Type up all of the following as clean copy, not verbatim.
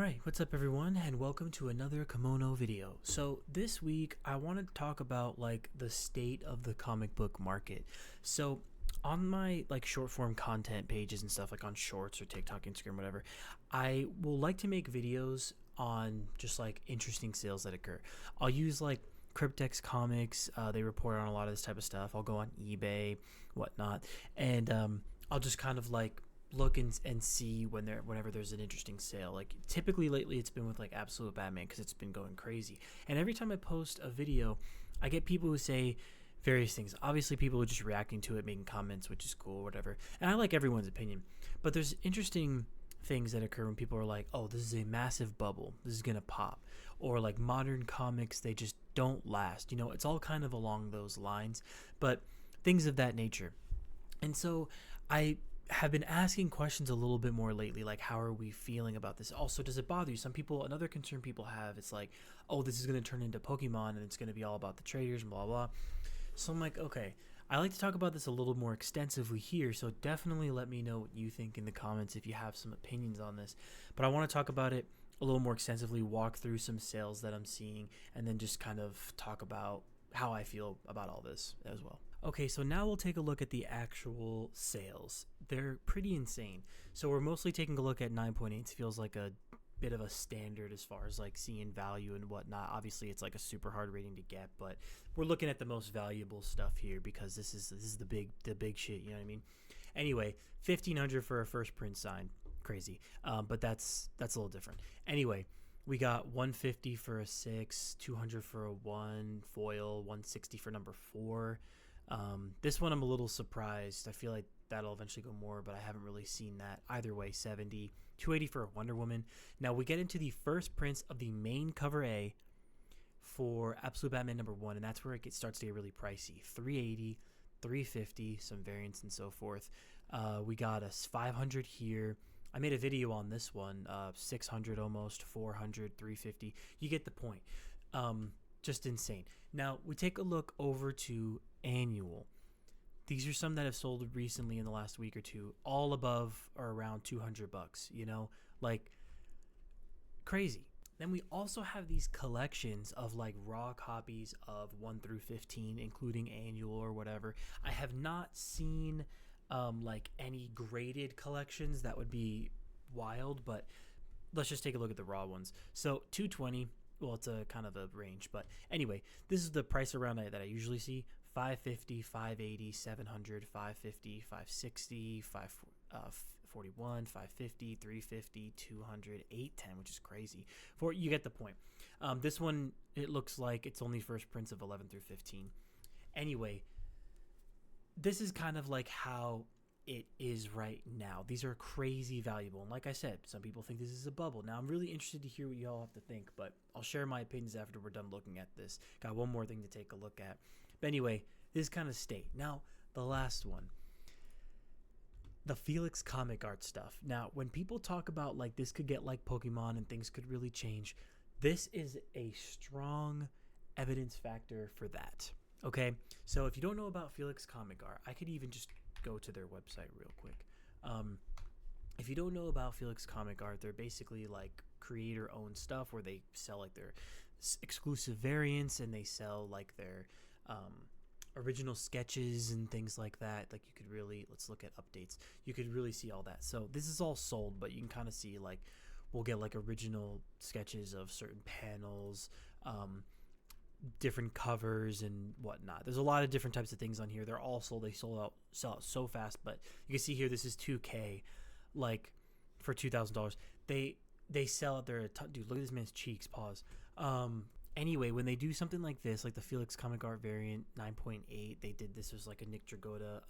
Alright, what's up everyone, and welcome to another kimono video. So this week I wanted to talk about like the state of the comic book market. So on my like short form content pages and stuff, like on Shorts or TikTok, Instagram, whatever, I will like to make videos on just like interesting sales that occur. I'll use like Cryptex Comics, they report on a lot of this type of stuff. I'll go on eBay, whatnot, and I'll just kind of like look and see whenever there's an interesting sale. Like typically lately it's been with like Absolute Batman because it's been going crazy, and every time I post a video I get people who say various things. Obviously people are just reacting to it, making comments, which is cool, whatever, and I like everyone's opinion, but there's interesting things that occur when people are like, oh, this is a massive bubble, this is gonna pop, or like modern comics, they just don't last, it's all kind of along those lines, but things of that nature. And so I have been asking questions a little bit more lately, like how are we feeling about this? Also, does it bother you? Some people, another concern people have, it's like, oh, this is going to turn into Pokemon and it's going to be all about the traders and blah blah. So I'm like, okay, I like to talk about this a little more extensively here, so definitely let me know what you think in the comments if you have some opinions on this. But I want to talk about it a little more extensively, walk through some sales that I'm seeing, and then just kind of talk about how I feel about all this as well. Okay, so now we'll take a look at the actual sales. They're pretty insane. So we're mostly taking a look at 9.8. Feels like a bit of a standard as far as like seeing value and whatnot. Obviously it's like a super hard rating to get, but we're looking at the most valuable stuff here because this is the big shit, you know what I mean? Anyway, 1,500 for a first print sign. Crazy. But that's a little different. Anyway, we got 150 for a 6, 200 for a 1 foil, 160 for number 4. This one I'm a little surprised. I feel like that'll eventually go more, but I haven't really seen that. Either way, 70, 280 for a Wonder Woman. Now we get into the first prints of the main cover A for Absolute Batman number 1, and that's where it starts to get really pricey. 380, 350, some variants and so forth. We got us 500 here. I made a video on this one, 600 almost, 400, 350. You get the point. Just insane. Now we take a look over to annual. These are some that have sold recently in the last week or two, all above or around $200, like crazy. Then we also have these collections of like raw copies of 1 through 15, including annual or whatever. I have not seen like any graded collections. That would be wild, but let's just take a look at the raw ones. So 220, well, it's a kind of a range, but anyway, this is the price around that I usually see: 550, 580, 700, 550, 560, 541, 550, 350, 200, 810, which is crazy. You get the point. This one, it looks like it's only first prints of 11 through 15. Anyway, this is kind of like how it is right now. These are crazy valuable, and like I said, some people think this is a bubble. Now I'm really interested to hear what y'all have to think, but I'll share my opinions after we're done looking at this. Got one more thing to take a look at, but anyway, this kind of state. Now the last one, the Felix comic art stuff. Now when people talk about like this could get like Pokemon and things could really change, this is a strong evidence factor for that. Okay, so if you don't know about Felix comic art, I could even just go to their website real quick. If you don't know about Felix comic art, they're basically like creator owned stuff where they sell like their exclusive variants, and they sell like their original sketches and things like that. Like you could really, let's look at updates, you could really see all that. So this is all sold, but you can kind of see like we'll get like original sketches of certain panels, different covers and whatnot. There's a lot of different types of things on here. They're all sold. They sell out so fast. But you can see here, this is 2K, like for $2,000. They sell out their dude. Look at this man's cheeks. Pause. Anyway, when they do something like this, like the Felix comic art variant 9.8, they did this was like a Nick Dragotta.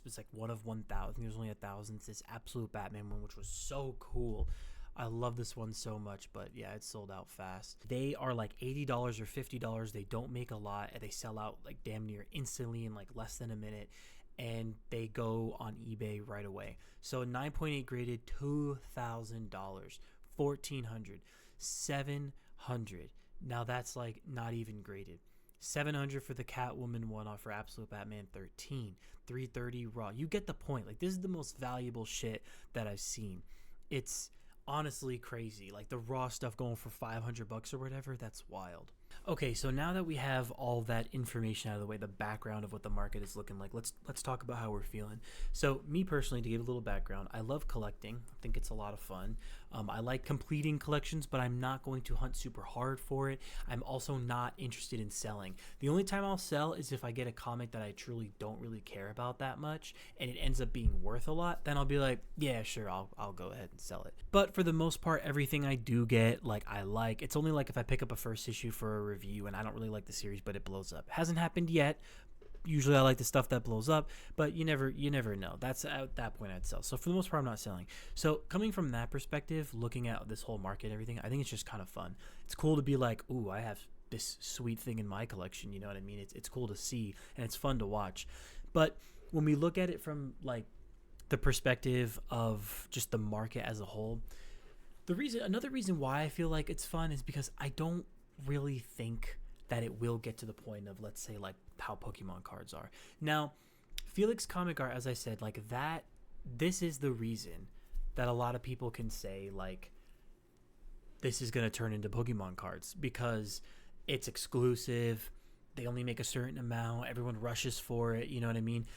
It's like one of 1,000. There's only 1,000. It's this Absolute Batman one, which was so cool. I love this one so much, but yeah, it's sold out fast. They are like $80 or $50. They don't make a lot, and they sell out like damn near instantly in like less than a minute, and they go on eBay right away. So 9.8 graded, $2,000, 1,400, 700. Now that's like not even graded. 700 for the Catwoman one off for Absolute Batman 13, 330 raw. You get the point. Like this is the most valuable shit that I've seen. It's honestly crazy. Like the raw stuff going for 500 bucks or whatever, that's wild. Okay, so now that we have all that information out of the way, the background of what the market is looking like, let's talk about how we're feeling. So, me personally, to give a little background, I love collecting. I think it's a lot of fun. I like completing collections, but I'm not going to hunt super hard for it. I'm also not interested in selling. The only time I'll sell is if I get a comic that I truly don't really care about that much, and it ends up being worth a lot. Then I'll be like, yeah, sure, I'll go ahead and sell it. But for the most part, everything I do get, like I like. It's only like if I pick up a first issue for a review and I don't really like the series, but it blows up. Hasn't happened yet. Usually I like the stuff that blows up, but you never know. That's at that point I'd sell. So for the most part, I'm not selling. So coming from that perspective, looking at this whole market and everything, I think it's just kind of fun. It's cool to be like, ooh, I have this sweet thing in my collection. You know what I mean? It's cool to see and it's fun to watch. But when we look at it from like the perspective of just the market as a whole, another reason why I feel like it's fun is because I don't really think that it will get to the point of, let's say, like how Pokemon cards are. Now, Felix comic art, as I said, like that, this is the reason that a lot of people can say like this is going to turn into Pokemon cards, because it's exclusive. They only make a certain amount. Everyone rushes for it. You know what I mean?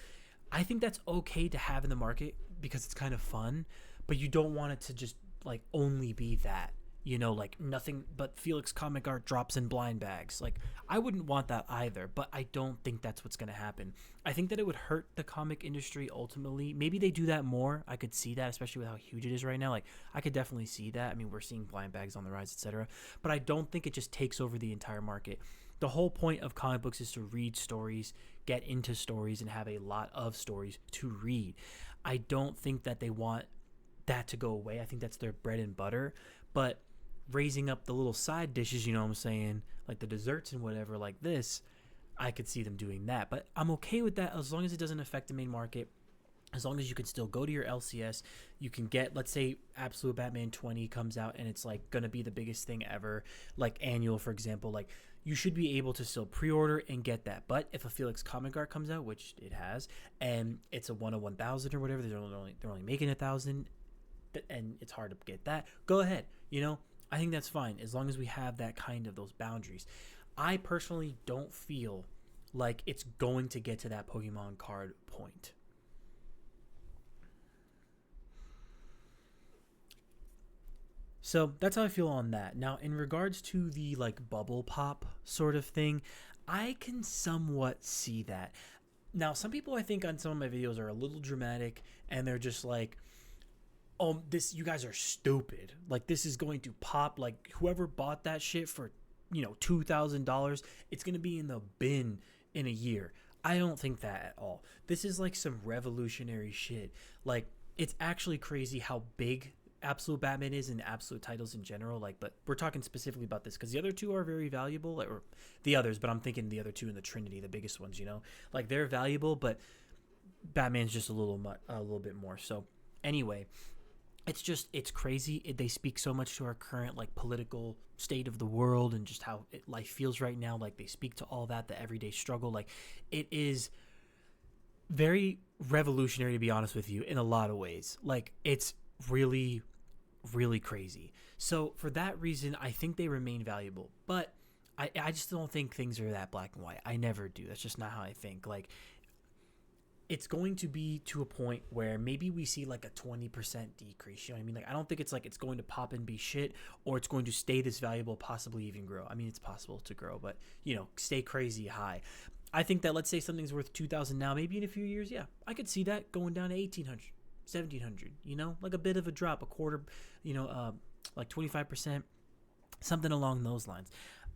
I think that's okay to have in the market because it's kind of fun, but you don't want it to just like only be that. You know, like nothing but Felix comic art drops in blind bags. Like, I wouldn't want that either, but I don't think that's what's going to happen. I think that it would hurt the comic industry ultimately. Maybe they do that more. I could see that, especially with how huge it is right now. Like, I could definitely see that. I mean, we're seeing blind bags on the rise, etc. But I don't think it just takes over the entire market. The whole point of comic books is to read stories, get into stories, and have a lot of stories to read. I don't think that they want that to go away. I think that's their bread and butter. But raising up the little side dishes, you know what I'm saying, like the desserts and whatever like this, I could see them doing that. But I'm okay with that as long as it doesn't affect the main market. As long as you can still go to your LCS, you can get, let's say Absolute Batman 20 comes out and it's like gonna be the biggest thing ever, like annual, for example, like you should be able to still pre-order and get that. But if a Felix comic art comes out, which it has, and it's a 1 of 1,000 or whatever, they're only making 1,000, and it's hard to get that, go ahead, you know. I think that's fine as long as we have that kind of those boundaries. I personally don't feel like it's going to get to that Pokemon card point. So that's how I feel on that. Now, in regards to the like bubble pop sort of thing, I can somewhat see that. Now, some people I think on some of my videos are a little dramatic and they're just like, this, you guys are stupid. Like, this is going to pop. Like, whoever bought that shit for, $2,000, it's going to be in the bin in a year. I don't think that at all. This is like some revolutionary shit. Like, it's actually crazy how big Absolute Batman is and Absolute titles in general. Like, but we're talking specifically about this because the other two are very valuable, or the others, but I'm thinking the other two in the Trinity, the biggest ones, like they're valuable, but Batman's just a little bit more. So anyway, it's crazy. They speak so much to our current like political state of the world and just how life feels right now. Like, they speak to all that, the everyday struggle. Like, it is very revolutionary, to be honest with you, in a lot of ways. Like, it's really, really crazy. So for that reason, I think they remain valuable, but I just don't think things are that black and white. I never do. That's just not how I think. Like, it's going to be to a point where maybe we see like a 20% decrease. You know what I mean? Like, I don't think it's like it's going to pop and be shit, or it's going to stay this valuable, possibly even grow. I mean, it's possible to grow, but stay crazy high. I think that, let's say something's worth 2,000 now, maybe in a few years, yeah, I could see that going down to 1,800, 1,700, like a bit of a drop, a quarter, like 25%, something along those lines.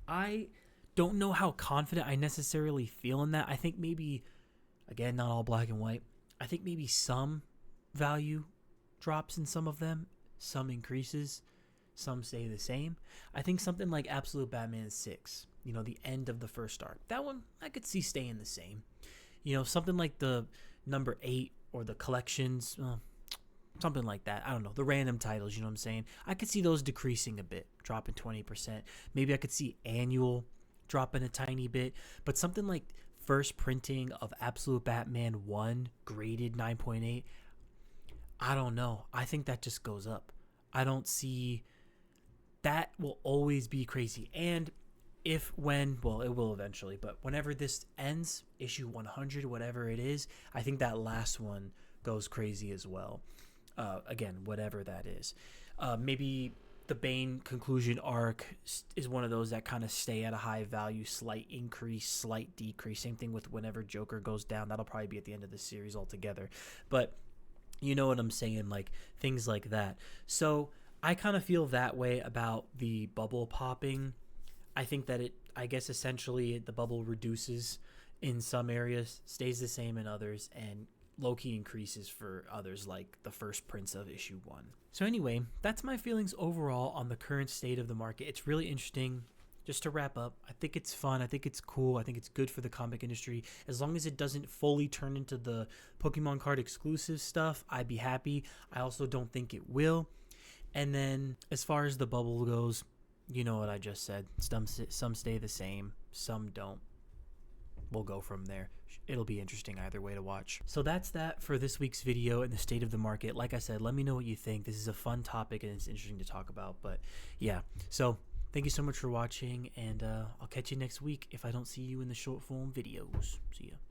I don't know how confident I necessarily feel in that. I think maybe, again, not all black and white, I think maybe some value drops in some of them, some increases, some stay the same. I think something like Absolute Batman 6, the end of the first arc, that one I could see staying the same. Something like the number 8 or the collections, something like that. I don't know, the random titles, you know what I'm saying? I could see those decreasing a bit, dropping 20%. Maybe I could see annual dropping a tiny bit, but something like first printing of Absolute Batman 1 graded 9.8, I don't know. I think that just goes up. I don't see that will always be crazy. And well, it will eventually, but whenever this ends, issue 100, whatever it is, I think that last one goes crazy as well. Again, whatever that is. Maybe the Bane conclusion arc is one of those that kind of stay at a high value, slight increase, slight decrease. Same thing with whenever Joker goes down. That'll probably be at the end of the series altogether. But you know what I'm saying, like things like that. So I kind of feel that way about the bubble popping. I think that I guess essentially the bubble reduces in some areas, stays the same in others, and low-key increases for others, like the first prints of issue 1. So anyway, that's my feelings overall on the current state of the market. It's really interesting. Just to wrap up, I think it's fun. I think it's cool. I think it's good for the comic industry. As long as it doesn't fully turn into the Pokemon card exclusive stuff, I'd be happy. I also don't think it will. And then as far as the bubble goes, you know what I just said. Some stay the same, some don't. We'll go from there. It'll be interesting either way to watch. So that's that for this week's video and the state of the market. Like I said, let me know what you think. This is a fun topic and it's interesting to talk about. But yeah, so thank you so much for watching, and I'll catch you next week if I don't see you in the short form videos. See ya.